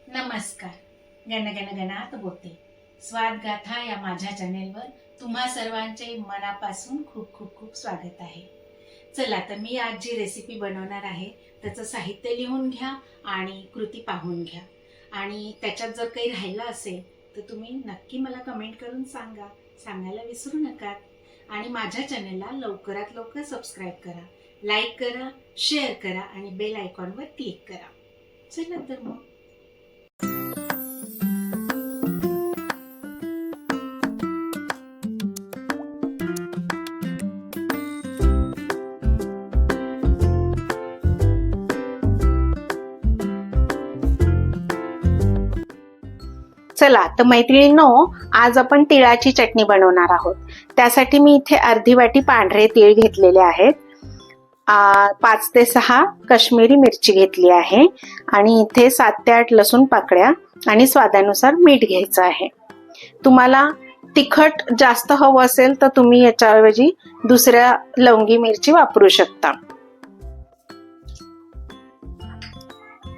नमस्कार. गणगण गणात बोलते. स्वाद गाथा या माझ्या चॅनेलवर तुम्हा सर्वांचे मनापासून खूप खूप खूप स्वागत आहे. चला तर मी आज जी रेसिपी बनवणार आहे त्याचं साहित्य लिहून घ्या आणि कृती पाहून घ्या. आणि त्याच्यात जर काही राहिलं असेल तर तुम्ही नक्की मला कमेंट करून सांगायला विसरू नका. आणि माझ्या चॅनेलला लवकरात लवकर सबस्क्राईब करा, लाईक करा, शेअर करा आणि बेल आयकॉनवर क्लिक करा. चला तर मग चला तर मैत्रिणींनो, आज आपण तिळाची चटणी बनवणार आहोत. त्यासाठी मी इथे अर्धी वाटी पांढरे तीळ घेतलेले आहेत. 5 ते 6 काश्मीरी मिरची घेतली आहे आणि इथे 7 ते 8 लसूण पाकळ्या आणि स्वादानुसार मीठ घ्यायचं आहे. तुम्हाला तिखट जास्त हवं असेल तर तुम्ही याच्याऐवजी दुसऱ्या लवंगी मिरची वापरू शकता.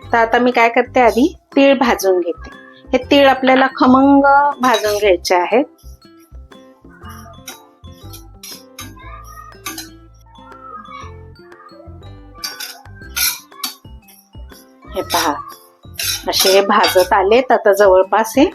तर आता मी काय करते, आधी तीळ भाजून घेते. हे तीळ आपल्याला खमंग भाजून घ्यायचे आहेत. हे पहा, असे हे भाजत आलेत. आता जवळपास हे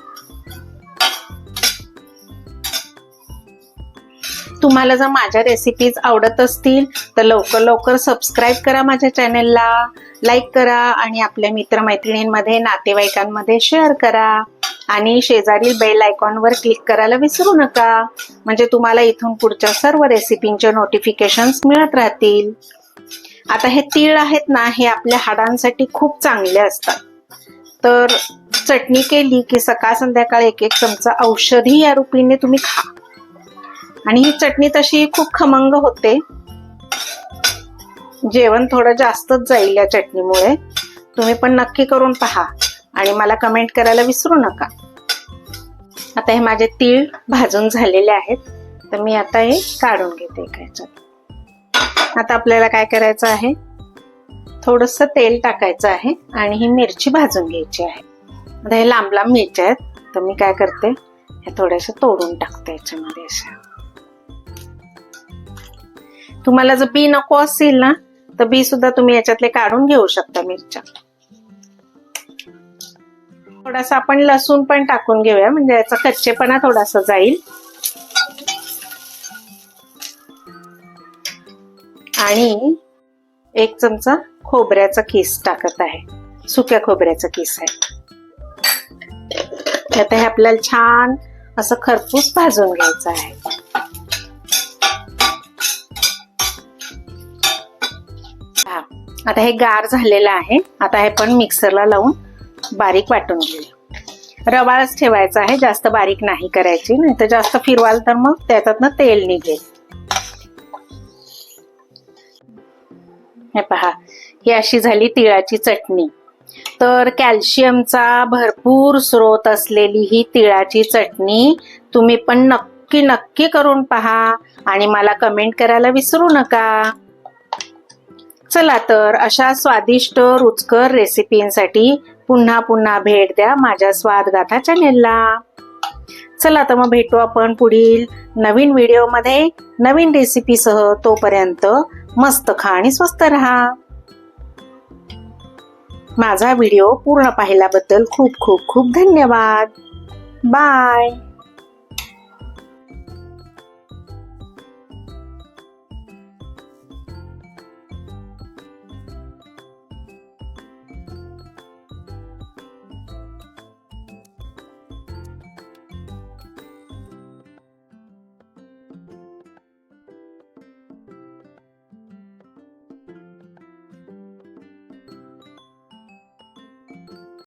तुम्हाला जर माझ्या रेसिपीज आवडत असतील तर लवकर लवकर सबस्क्राईब करा माझ्या चॅनेलला, लाईक करा आणि आपल्या मित्रमैत्रिणींमध्ये, नातेवाईकांमध्ये शेअर करा आणि शेजारील बेल आयकॉनवर क्लिक करायला विसरू नका. म्हणजे तुम्हाला इथून पुढच्या सर्व रेसिपींचे नोटिफिकेशन्स मिळत राहतील. आता हे तीळ आहेत ना, हे आपल्या हाडांसाठी खूप चांगले असतात. तर चटणी केली की सकाळ संध्याकाळ 1-1 चमचा औषधी या रूपीने तुम्ही खा. आणि ही चटणी तशी खूप खमंग होते. जेवण थोडं जास्तच जाईल या चटणीमुळे. तुम्ही पण नक्की करून पहा आणि मला कमेंट करायला विसरू नका. आता हे माझे तीळ भाजून झालेले आहेत, तर मी आता हे काढून घेते एका ह्याच्यात. आता आपल्याला काय करायचं आहे, थोडंसं तेल टाकायचं आहे आणि ही मिरची भाजून घ्यायची आहे. आता हे लांब लांब मिरच्या आहेत, तर मी काय करते, हे थोडेसे तोडून टाकते याच्यामध्ये. अशा तुम्हाला जर बी नको असेल ना तर बी सुद्धा तुम्ही याच्यातले काढून घेऊ शकता मिरच्या. थोडासा आपण लसूण पण टाकून घेऊया, म्हणजे याचा कच्चेपणा थोडासा जाईल. आणि 1 चमचा खोबऱ्याचा किस टाकत आहे, सुक्या खोबऱ्याचा किस आहे. आता हे आपल्याला छान असं खरपूस भाजून घ्यायचं आहे. आता हे गार झालेलं आहे. आता हे पण मिक्सरला लावून बारीक वाटून घेऊया. रवाळच ठेवायचा आहे, जास्त बारीक नाही करायची, नाही तर जास्त फिरवाल तर मग त्याच्यातनं तेल निघेल. हे पहा, ही अशी झाली तिळाची चटणी. तर कॅल्शियमचा भरपूर स्रोत असलेली ही तिळाची चटणी तुम्ही पण नक्की नक्की करून पहा आणि मला कमेंट करायला विसरू नका. चला तर अशा स्वादिष्ट रुचकर रेसिपींसाठी पुन्हा पुन्हा भेट द्या माझ्या स्वादगाथा चॅनेलला. चला तर मग भेटू आपण पुढील नवीन व्हिडिओमध्ये नवीन रेसिपीसह. तोपर्यंत मस्त खा आणि स्वस्त राहा. माझा व्हिडिओ पूर्ण पाहिल्याबद्दल खूप खूप खूप धन्यवाद. बाय.